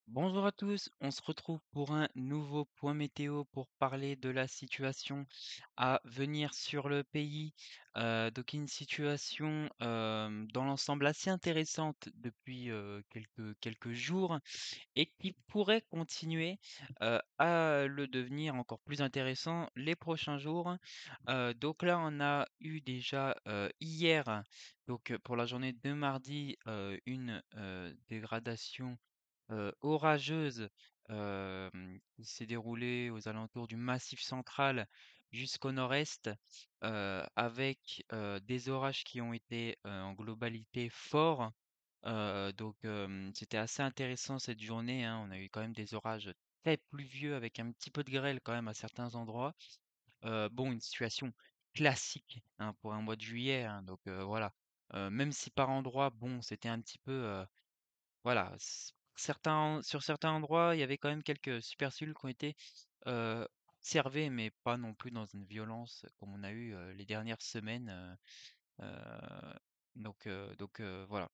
Bonjour à tous, on se retrouve pour un nouveau point météo pour parler de la situation à venir sur le pays. Donc une situation dans l'ensemble assez intéressante depuis quelques jours et qui pourrait continuer à le devenir encore plus intéressant les prochains jours. Donc là, on a eu déjà hier, donc pour la journée de mardi, une dégradation orageuse, qui s'est déroulée aux alentours du Massif central jusqu'au nord-est, avec, des orages qui ont été, en globalité forts. C'était assez intéressant cette journée, hein. On a eu quand même des orages très pluvieux avec un petit peu de grêle quand même à certains endroits. Bon, une situation classique, hein, pour un mois de juillet, hein, voilà. Même si par endroits, bon, c'était un petit peu, voilà, sur certains endroits, il y avait quand même quelques supercellules qui ont été observées, mais pas non plus dans une violence comme on a eu les dernières semaines. Voilà.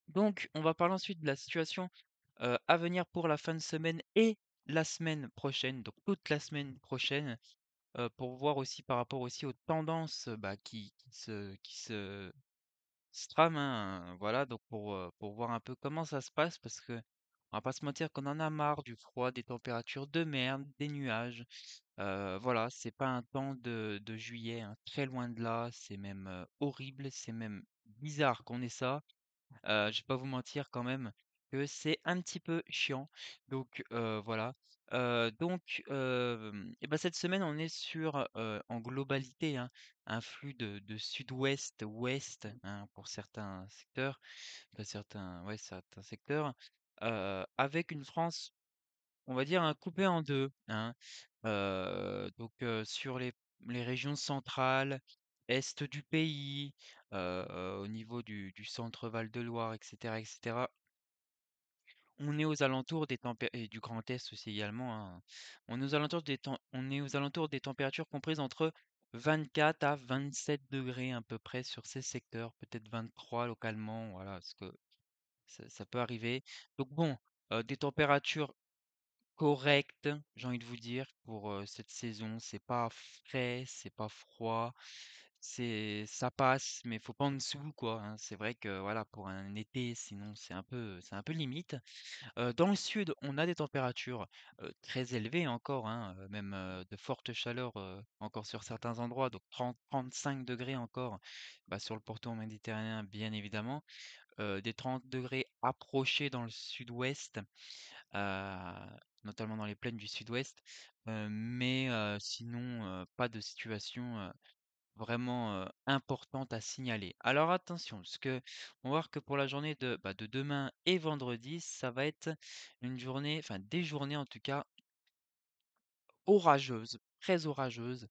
Donc, on va parler ensuite de la situation à venir pour la fin de semaine et la semaine prochaine, donc toute la semaine prochaine, pour voir aussi par rapport aussi aux tendances bah, qui se Stram, hein, voilà, donc pour voir un peu comment ça se passe parce que on va pas se mentir qu'on en a marre du froid, des températures de merde, des nuages. Voilà, c'est pas un temps de juillet, hein, très loin de là, c'est même horrible, c'est même bizarre qu'on ait ça. Je vais pas vous mentir quand même que c'est un petit peu chiant. Voilà. Et ben cette semaine, on est sur, en globalité, hein, un flux de sud-ouest, ouest, hein, pour certains secteurs, certains secteurs, avec une France, on va dire, hein, coupée en 2, hein. Sur les régions centrales, est du pays, au niveau du centre Val-de-Loire et cetera, on est aux alentours des tempé et du Grand Est aussi également, hein. On est aux alentours des températures comprises entre 24 à 27 degrés à peu près sur ces secteurs, peut-être 23 localement, voilà, parce que ça peut arriver. Donc bon, des températures correct, j'ai envie de vous dire, pour, cette saison. C'est pas frais, c'est pas froid, ça passe, mais faut pas en dessous, quoi, hein. C'est vrai que, voilà, pour un été, sinon c'est un peu limite. Dans le sud, on a des températures, très élevées encore, hein, même, de fortes chaleurs, encore sur certains endroits, donc 30-35 degrés encore, bah, sur le pourtour méditerranéen, bien évidemment. Des 30 degrés approchés dans le sud-ouest, notamment dans les plaines du sud-ouest. Sinon, pas de situation, vraiment, importante à signaler. Alors attention, parce que on va voir que pour la journée de demain et vendredi, ça va être une journée, enfin des journées en tout cas, orageuses, très orageuses,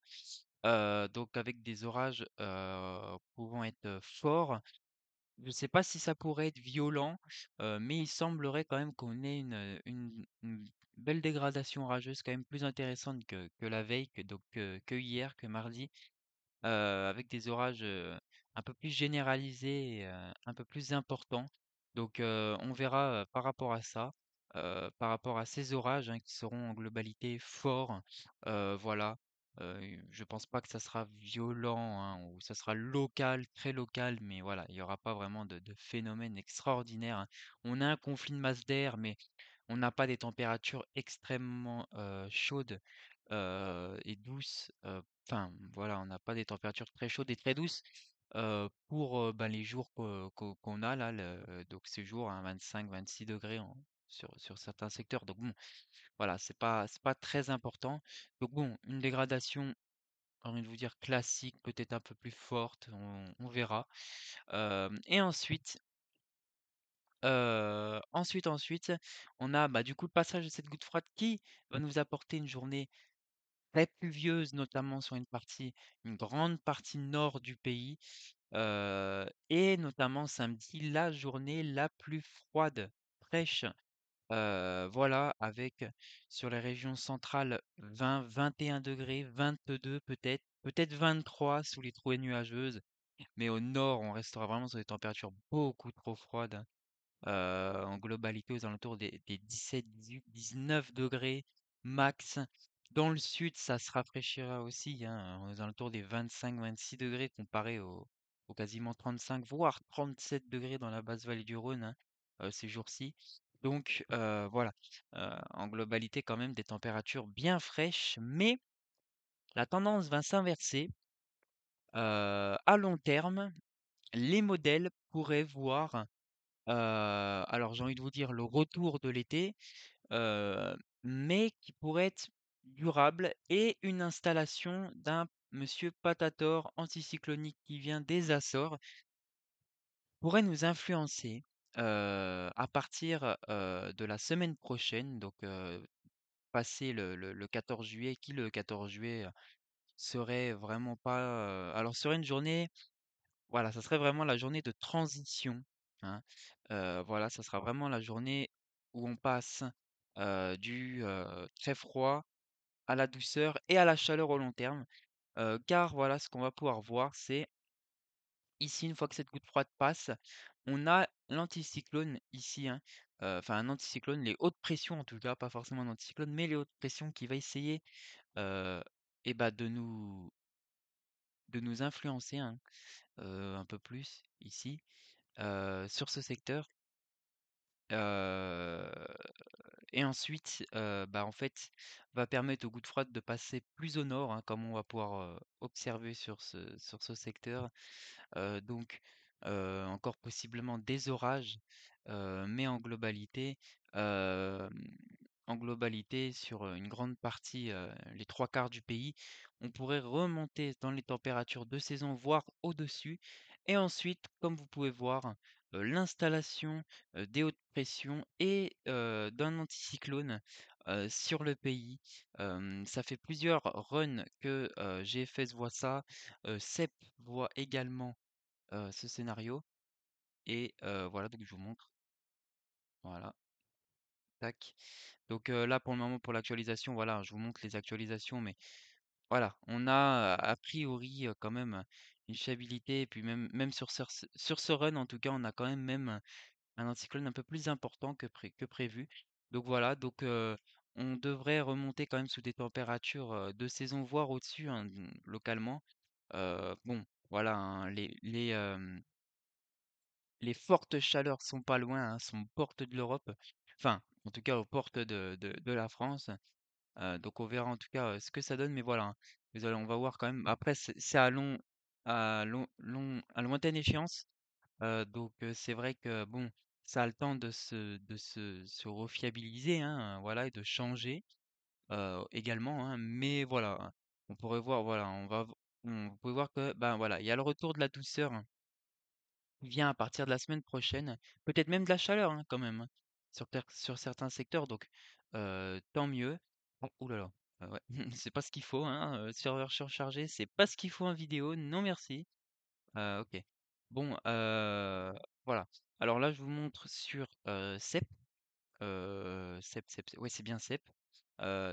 donc avec des orages, pouvant être, forts. Je sais pas si ça pourrait être violent, mais il semblerait quand même qu'on ait une belle dégradation orageuse quand même plus intéressante que la veille, que hier, que mardi, avec des orages, un peu plus généralisés et un peu plus importants. On verra, par rapport à ça, par rapport à ces orages, hein, qui seront en globalité forts, voilà. Je pense pas que ça sera violent, hein, ou ça sera local, très local, mais voilà, il y aura pas vraiment de phénomène extraordinaire, hein. On a un conflit de masse d'air, mais on n'a pas des températures extrêmement, chaudes, et douces, voilà, on n'a pas des températures très chaudes et très douces, pour, bah, les jours qu'on a là, donc ces jours, hein, 25-26 degrés sur certains secteurs. Donc bon, voilà, c'est pas très important. Donc bon, une dégradation, j'ai envie de vous dire classique, peut-être un peu plus forte, on verra. Et ensuite, on a, bah, du coup, le passage de cette goutte froide qui va nous apporter une journée très pluvieuse, notamment sur une grande partie nord du pays, et notamment samedi, la journée la plus froide, fraîche, voilà, avec sur les régions centrales 20-21 degrés, 22 peut-être 23 sous les trouées nuageuses, mais au nord, on restera vraiment sur des températures beaucoup trop froides. en globalité aux alentours des 17, 18, 19 degrés max. Dans le sud, ça se rafraîchira aussi, hein, aux alentours des 25, 26 degrés comparé aux quasiment 35, voire 37 degrés dans la basse vallée du Rhône, hein, ces jours-ci. Donc voilà, en globalité quand même des températures bien fraîches, mais la tendance va s'inverser. À long terme, les modèles pourraient voir, alors j'ai envie de vous dire le retour de l'été, mais qui pourrait être durable et une installation d'un monsieur Patator anticyclonique qui vient des Açores pourrait nous influencer, à partir, de la semaine prochaine, donc passé le 14 juillet, qui le 14 juillet, serait vraiment pas, alors serait une journée. Voilà, ça serait vraiment la journée de transition, hein. Voilà, ça sera vraiment la journée où on passe, du, très froid à la douceur et à la chaleur au long terme. Car voilà, ce qu'on va pouvoir voir, c'est ici, une fois que cette goutte froide passe, on a l'anticyclone ici, hein, enfin un anticyclone, les hautes pressions en tout cas, pas forcément un anticyclone, mais les hautes pressions qui va essayer, heu et bah, de nous influencer, hein, un peu plus ici. Sur ce secteur. Heu et ensuite, bah, en fait, va permettre aux gouttes froides de passer plus au nord, hein, comme on va pouvoir, observer sur ce secteur. Donc, encore possiblement des orages, mais hem, en globalité sur, une grande partie, les 3/4 du pays, on pourrait remonter dans les températures de saison, voire au-dessus et ensuite, comme vous pouvez voir, l'installation, des hautes pressions et d'un anticyclone, sur le pays. Ça fait plusieurs runs que, GFS voit ça, CEP voit également ce scénario et voilà, donc je vous montre, voilà, tac. Donc là, pour le moment, pour l'actualisation, voilà, je vous montre les actualisations, mais voilà, on a, a priori, quand même, une fiabilité et puis même sur ce run, en tout cas, on a quand même un anticyclone un peu plus important que prévu. Donc voilà, donc on devrait remonter quand même sous des températures, de saison, voire au-dessus, hein, localement. Bon, voilà, hein, les fortes chaleurs sont pas loin, hein, sont aux portes de l'Europe. Enfin, en tout cas aux portes de la France. Donc on verra en tout cas, ce que ça donne, mais voilà, hein. Désolé, on va voir quand même. Après, c'est à lointaine échéance. Donc c'est vrai que bon, ça a le temps de se refiabiliser, hein, voilà, et de changer également, hein. Mais voilà, hein, on pourrait voir, voilà, vous pouvez voir que ben voilà, il y a le retour de la douceur, hein, qui vient à partir de la semaine prochaine, peut-être même de la chaleur, hein, quand même, hein, sur certains secteurs, donc tant mieux. Oh, ouh là là, ouais, c'est pas ce qu'il faut, hein, serveur surchargé, c'est pas ce qu'il faut en vidéo, non merci. OK. Bon, voilà. Alors là, je vous montre sur, CEP, CEP, ouais, c'est bien CEP.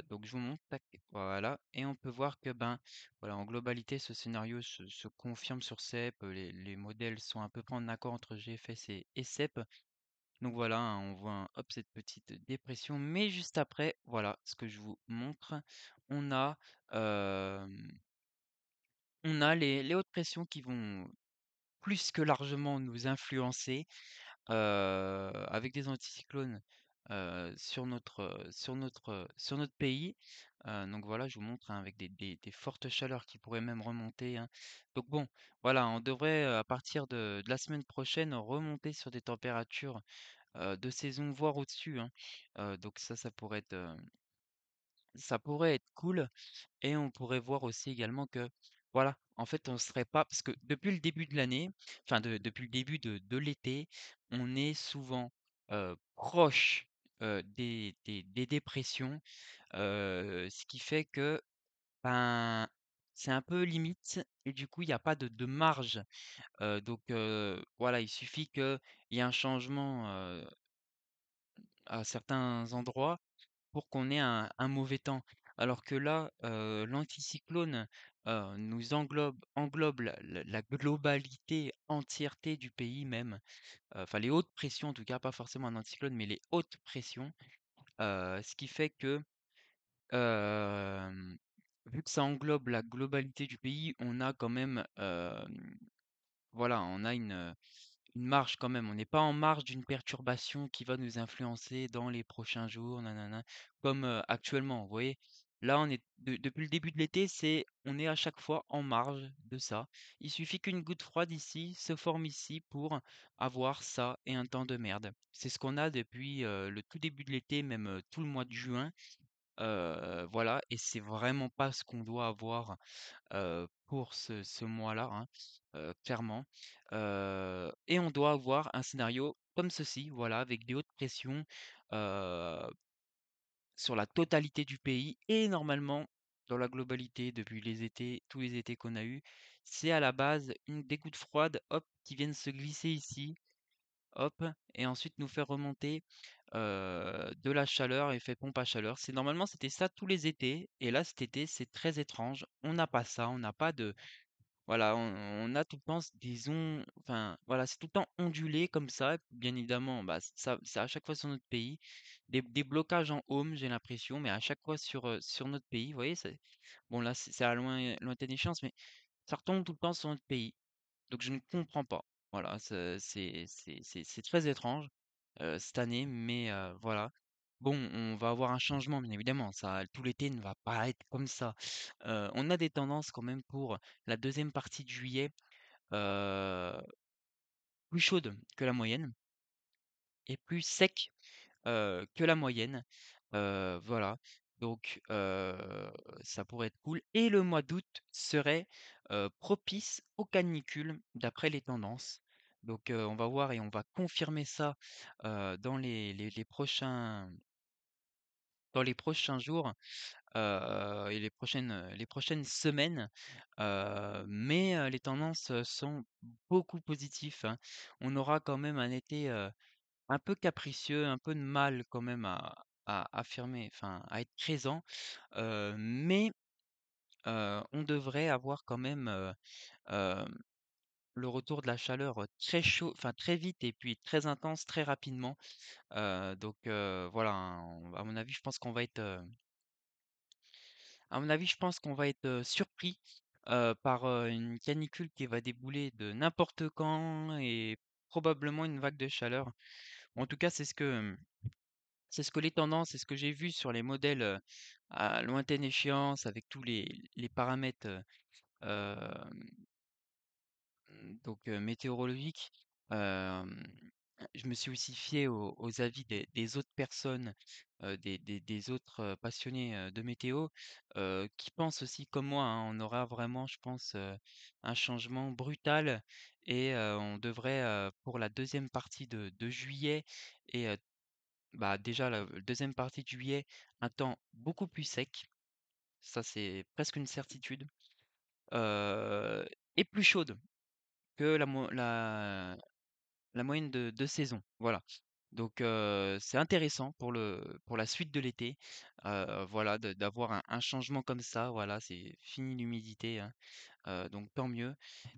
Donc je vous montre, tac, voilà, et on peut voir que, ben, voilà, en globalité, ce scénario se confirme sur CEP, les modèles sont à peu près en accord entre GFS et CEP. Donc voilà, hein, on voit, hop, cette petite dépression, mais juste après, voilà, ce que je vous montre, on a, hem, on a les hautes pressions qui vont plus que largement nous influencer, avec des anticyclones, sur notre pays. Donc voilà, je vous montre, hein, avec des fortes chaleurs qui pourraient même remonter, hein. Donc bon, voilà, on devrait, à partir de la semaine prochaine, remonter sur des températures, de saison, voire au-dessus, hein. Donc ça pourrait être cool. Et on pourrait voir aussi également que, voilà, en fait, on serait pas parce que depuis le début de l'année, enfin depuis le début de l'été, on est souvent, proche, des dépressions, ce qui fait que, ben, c'est un peu limite et du coup, il y a pas de marge, donc voilà, il suffit qu'il y ait un changement, à certains endroits pour qu'on ait un mauvais temps. Alors que là, l'anticyclone nous englobe la globalité, entièreté du pays même, enfin les hautes pressions en tout cas, pas forcément un anticyclone, mais les hautes pressions, ce qui fait que, hem, vu que ça englobe la globalité du pays, on a quand même, voilà, on a une marge quand même. On n'est pas en marge d'une perturbation qui va nous influencer dans les prochains jours, nanana, comme actuellement. Vous voyez, là, depuis le début de l'été, on est à chaque fois en marge de ça. Il suffit qu'une goutte froide ici se forme ici pour avoir ça et un temps de merde. C'est ce qu'on a depuis le tout début de l'été, même tout le mois de juin. Voilà, et c'est vraiment pas ce qu'on doit avoir pour ce mois-là, hein, clairement. Et on doit avoir un scénario comme ceci, voilà, avec des hautes pressions euh, sur la totalité du pays et normalement dans la globalité depuis les étés, tous les étés qu'on a eus. C'est à la base des gouttes froides, hop, qui viennent se glisser ici, hop, et ensuite nous faire remonter de la chaleur, effet pompe à chaleur. Normalement c'était ça tous les étés, et là cet été c'est très étrange. On n'a pas ça, on n'a pas de, voilà, on a tout le temps des ondes, enfin voilà, c'est tout le temps ondulé comme ça. Bien évidemment, bah, ça, c'est à chaque fois sur notre pays. Des blocages en home, j'ai l'impression, mais à chaque fois sur notre pays. Vous voyez, bon là, c'est à lointaine échéance, mais ça retombe tout le temps sur notre pays. Donc je ne comprends pas. Voilà, c'est très étrange cette année, mais voilà. Bon, on va avoir un changement, bien évidemment. Ça, tout l'été ne va pas être comme ça. On a des tendances quand même pour la deuxième partie de juillet, euh, plus chaude que la moyenne et plus sec que la moyenne. Voilà. Donc ça pourrait être cool. Et le mois d'août serait propice aux canicules d'après les tendances. Donc on va voir et on va confirmer ça dans dans les prochains jours et les prochaines semaines. Mais les tendances sont beaucoup positives, hein. On aura quand même un été un peu capricieux, un peu de mal quand même à affirmer, enfin à être présent, mais on devrait avoir quand même hem, le retour de la chaleur très chaud, enfin très vite et puis très intense, très rapidement. Donc voilà, hein, à mon avis, je pense qu'on va être, à mon avis, je pense qu'on va être surpris par une canicule qui va débouler de n'importe quand et probablement une vague de chaleur. En tout cas, c'est ce que les tendances, c'est ce que j'ai vu sur les modèles à lointaine échéance avec tous les paramètres donc météorologiques. Hem, je me suis aussi fié aux avis des autres personnes, des autres passionnés de météo qui pensent aussi comme moi, hein. On aura vraiment, je pense, un changement brutal et on devrait, pour la deuxième partie de juillet et bah, déjà la deuxième partie de juillet, un temps beaucoup plus sec, ça c'est presque une certitude, heu et plus chaude que la moyenne de saison, voilà. Donc c'est intéressant pour la suite de l'été, voilà, d'avoir un changement comme ça, voilà, c'est fini l'humidité, hein, donc tant mieux.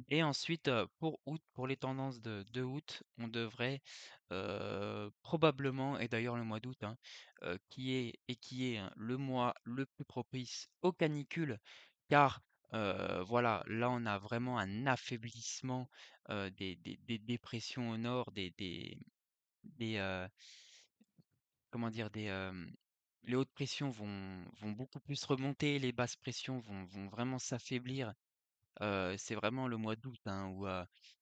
Et ensuite, pour août, pour les tendances de août, on devrait probablement, et d'ailleurs le mois d'août, hein, qui est hein, le mois le plus propice aux canicules, car voilà, là on a vraiment un affaiblissement des dépressions au nord, des comment dire, les hautes pressions vont beaucoup plus remonter, les basses pressions vont vraiment s'affaiblir. C'est vraiment le mois d'août, hein,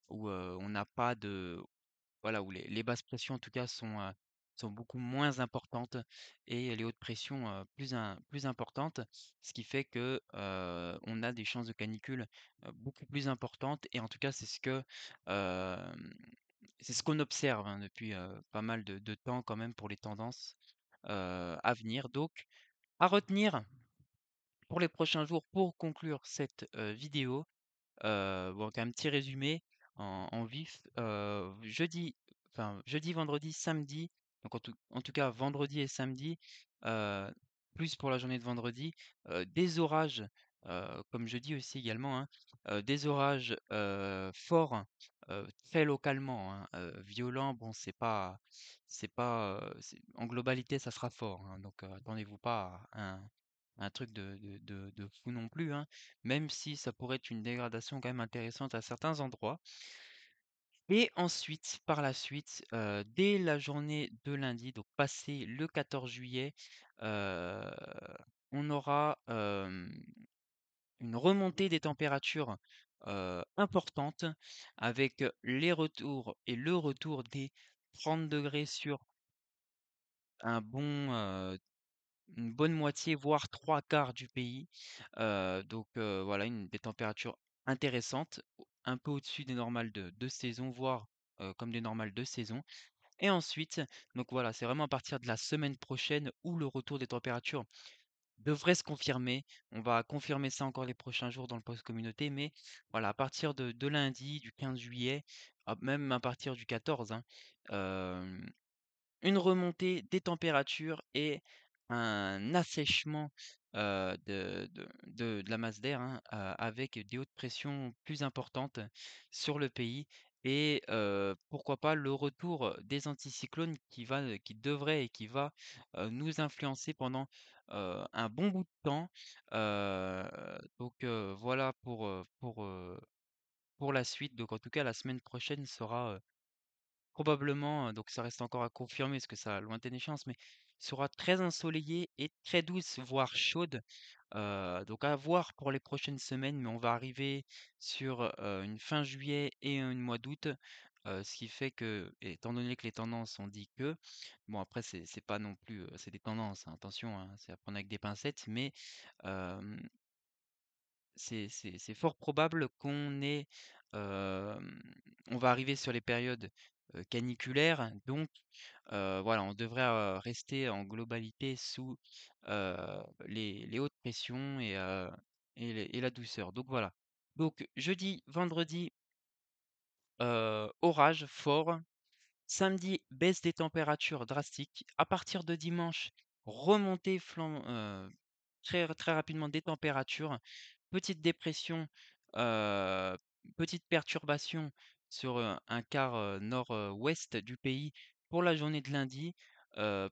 où on n'a pas de, voilà, où les basses pressions en tout cas sont beaucoup moins importantes et les hautes pressions plus importantes, ce qui fait que on a des chances de canicule beaucoup plus importantes. Et en tout cas euh, c'est ce qu'on observe hein, depuis pas mal de temps quand même pour les tendances à venir. Donc à retenir pour les prochains jours pour conclure cette vidéo. Donc un petit résumé en vif. Jeudi, vendredi, samedi, donc en tout cas vendredi et samedi, euh, plus pour la journée de vendredi, des orages comme je dis aussi également, hein, des orages, forts, très localement, hein, violents, bon c'est en globalité ça sera fort, hein, donc attendez-vous pas à un truc de fou non plus, hein, même si ça pourrait être une dégradation quand même intéressante à certains endroits. Et ensuite, par la suite, dès la journée de lundi, donc passé le 14 juillet, heu, on aura, une remontée des températures, importante avec les retours et le retour des 30 degrés sur un bon, une bonne moitié, voire 3/4 du pays. Voilà, des températures intéressantes, un peu au-dessus des normales de saison, voire, comme des normales de saison. Et ensuite, donc voilà, c'est vraiment à partir de la semaine prochaine où le retour des températures devrait se confirmer. On va confirmer ça encore les prochains jours dans le post communauté, mais voilà, à partir de lundi, du 15 juillet, même à partir du 14, hein, une remontée des températures et un assèchement, de la masse d'air, hein, avec des hautes pressions plus importantes sur le pays et pourquoi pas le retour des anticyclones qui devrait et qui va, nous influencer pendant, un bon bout de temps. Voilà pour la suite. Donc en tout cas, la semaine prochaine sera, probablement, donc ça reste encore à confirmer parce que ça a lointaine échéance, mais sera très ensoleillée et très douce, voire chaude. Donc à voir pour les prochaines semaines, mais on va arriver sur, une fin juillet et une mois d'août, ce qui fait que étant donné que les tendances ont dit que bon après c'est pas non plus, c'est des tendances, hein, attention, hein, c'est à prendre avec des pincettes, mais hem, c'est fort probable on va arriver sur les périodes, caniculaires, donc voilà, on devrait, rester en globalité sous, les hautes pressions et la douceur. Donc voilà. Donc jeudi, vendredi, orage fort. Samedi, baisse des températures drastique. À partir de dimanche, remontée très rapidement des températures. Petite dépression, heu, petite perturbation sur, un quart, nord-ouest du pays pour la journée de lundi.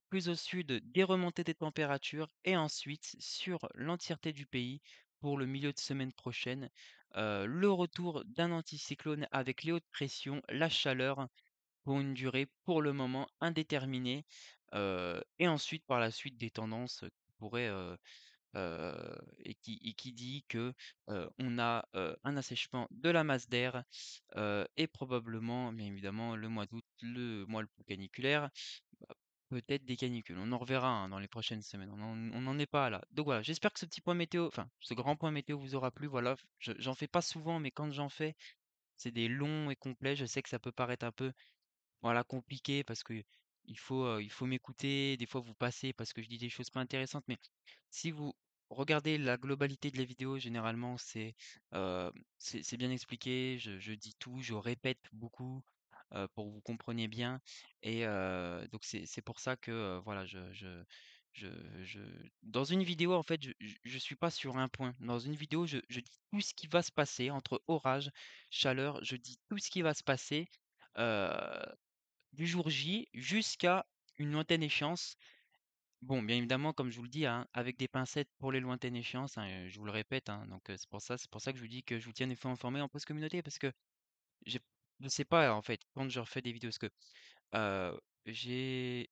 Plus au sud, des remontées des températures et ensuite sur l'entièreté du pays pour le milieu de semaine prochaine, le retour d'un anticyclone avec les hautes pressions, la chaleur pour une durée pour le moment indéterminée, et ensuite par la suite des tendances, qui pourraient, et qui dit que, on a, un assèchement de la masse d'air, et probablement, bien évidemment, le mois d'août, le mois le plus caniculaire, bah, peut-être des canicules. On en reverra, hein, dans les prochaines semaines. On n'en est pas là. Donc voilà, j'espère que ce petit point météo, enfin, ce grand point météo vous aura plu. Voilà, j'en fais pas souvent, mais quand j'en fais, c'est des longs et complets. Je sais que ça peut paraître un peu voilà, compliqué parce que il faut m'écouter. Des fois, vous passez parce que je dis des choses pas intéressantes, mais si vous regardez la globalité de la vidéo, généralement, heu, c'est bien expliqué. Je dis tout, je répète beaucoup, pour que vous compreniez bien et donc c'est pour ça que, voilà, je je dans une vidéo, en fait, je suis pas sur un point. Dans une vidéo, je dis tout ce qui va se passer entre orage, chaleur, je dis tout ce qui va se passer, heu du jour J jusqu'à une lointaine échéance. Bon, bien évidemment, comme je vous le dis, hein, avec des pincettes pour les lointaines échéances, hein, je vous le répète, hein, donc c'est pour ça que je vous dis que je vous tiens des fois informé en post communauté parce que j'ai je sais pas, en fait, quand je refais des vidéos parce que, heu, je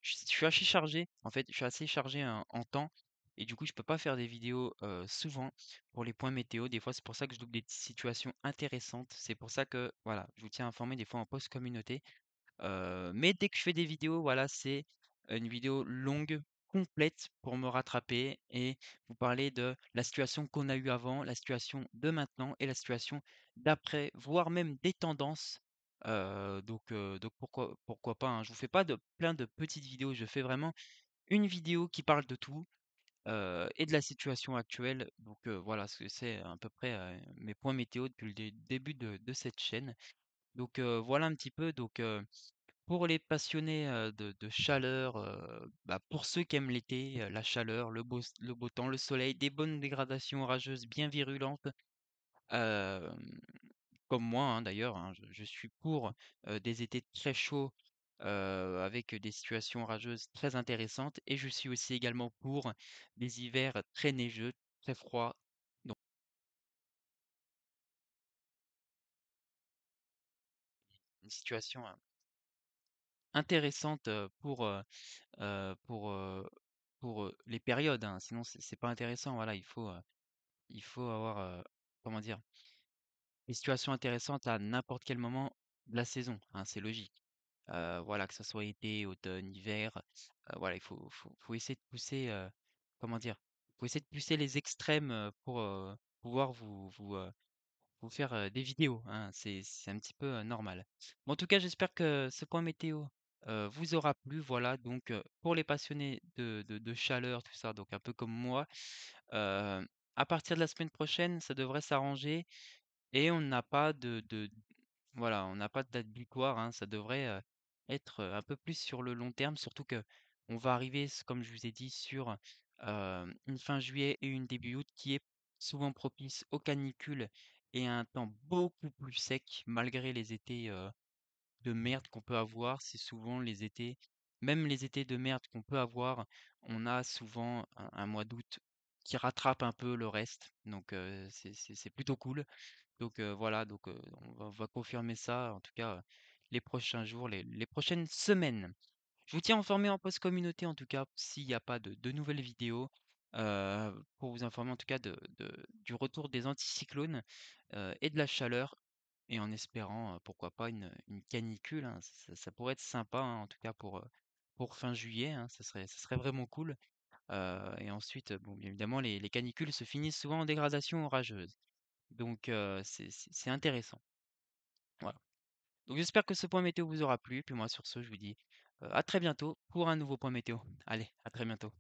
suis assez chargé, en fait, je suis assez chargé en temps et du coup, je peux pas faire des vidéos, souvent pour les points météo. Des fois, c'est pour ça que je loupe des situations intéressantes. C'est pour ça que, voilà, je vous tiens informé des fois en post communauté. Mais dès que je fais des vidéos, voilà, c'est une vidéo longue, complète pour me rattraper et vous parler de la situation qu'on a eue avant, la situation de maintenant et la situation d'après, voire même des tendances. Donc pourquoi pas, hein. Je vous fais pas de plein de petites vidéos, je fais vraiment une vidéo qui parle de tout, et de la situation actuelle. Donc voilà, ce que c'est à peu près, mes points météo depuis le début de cette chaîne. Donc voilà un petit peu, pour les passionnés, de chaleur, bah, pour ceux qui aiment l'été, la chaleur, le beau temps, le soleil, des bonnes dégradations orageuses bien virulentes, hem, comme moi, hein, d'ailleurs, hein, je suis pour, des étés très chauds, avec des situations orageuses très intéressantes et je suis aussi également pour des hivers très neigeux, très froids, donc une situation, intéressante, heu, pour, heu les périodes, hein, sinon c'est pas intéressant. Voilà, il faut avoir, comment dire? Des situations intéressantes à n'importe quel moment de la saison, hein, c'est logique. Voilà, que ça soit été, automne, hiver, voilà, faut essayer de pousser, comment dire? Faut essayer de pousser les extrêmes, pour, pouvoir vous faire, des vidéos, hein. C'est un petit peu, normal. Bon, en tout cas, j'espère que ce point météo, vous aura plu. Voilà, donc, pour les passionnés de chaleur, tout ça, donc un peu comme moi, heu, à partir de la semaine prochaine, ça devrait s'arranger et on n'a pas voilà, on n'a pas de date butoir, hein. Ça devrait, être, un peu plus sur le long terme, surtout que on va arriver, comme je vous ai dit, sur, une fin juillet et une début août qui est souvent propice aux canicules et à un temps beaucoup plus sec malgré les étés, de merde qu'on peut avoir. C'est souvent les étés même les étés de merde qu'on peut avoir, on a souvent un mois d'août qui rattrape un peu le reste, donc c'est plutôt cool. Donc voilà, donc on va confirmer ça, en tout cas, les prochains jours, les prochaines semaines. Je vous tiens informé en post communauté, en tout cas, s'il n'y a pas de nouvelles vidéos, pour vous informer, en tout cas, du retour des anticyclones, et de la chaleur et en espérant, pourquoi pas une canicule, hein. Ça pourrait être sympa, hein, en tout cas pour fin juillet, hein, ça serait vraiment cool. Et ensuite, bon, bien évidemment, les canicules se finissent souvent en dégradation orageuse. Donc c'est intéressant. Voilà. Donc j'espère que ce point météo vous aura plu. Puis moi sur ce, je vous dis, à très bientôt pour un nouveau point météo. Allez, à très bientôt.